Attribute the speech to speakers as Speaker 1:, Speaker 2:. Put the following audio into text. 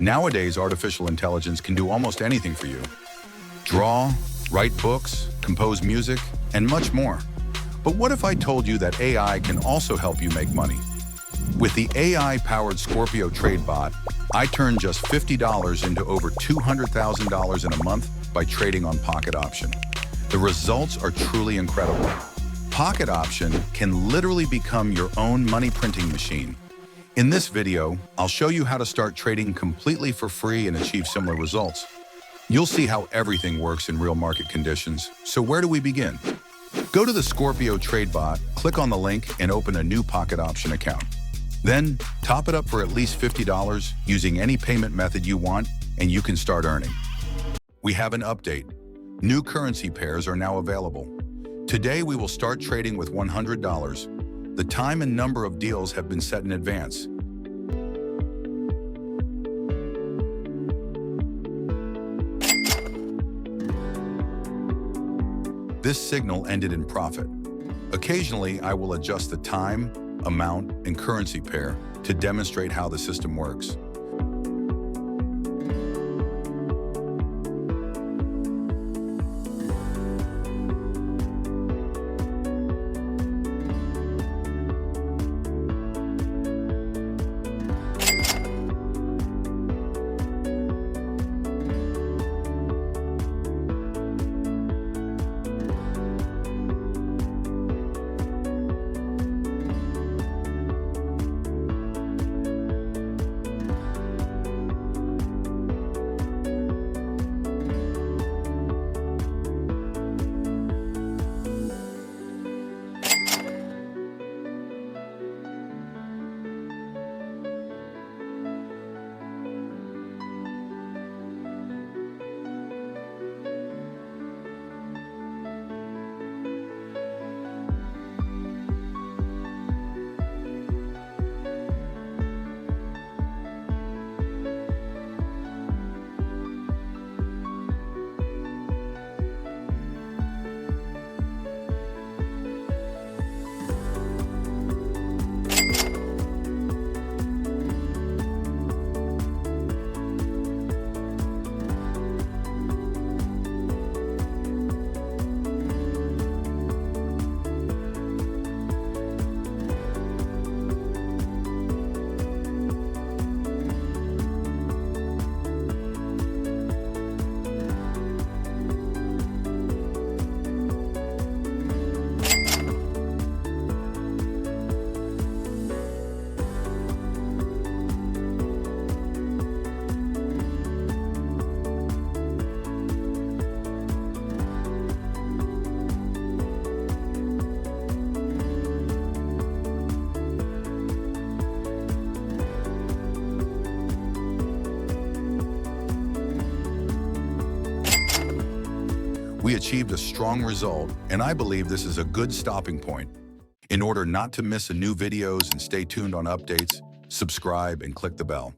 Speaker 1: Nowadays, artificial intelligence can do almost anything for you. Draw, write books, compose music, and much more. But what if I told you that AI can also help you make money? With the AI-powered Scorpio TradeBot, I turned just $50 into over $200,000 in a month by trading on Pocket Option. The results are truly incredible. Pocket Option can literally become your own money printing machine. In this video, I'll show you how to start trading completely for free and achieve similar results. You'll see how everything works in real market conditions. So where do we begin? Go to the Scorpio TradeBot, click on the link, and open a new Pocket Option account. Then, top it up for at least $50 using any payment method you want, and you can start earning. We have an update. New currency pairs are now available. Today, we will start trading with $100. The time and number of deals have been set in advance. This signal ended in profit. Occasionally, I will adjust the time, amount, and currency pair to demonstrate how the system works. We achieved a strong result, and I believe this is a good stopping point. In order not to miss new videos and stay tuned on updates, subscribe and click the bell.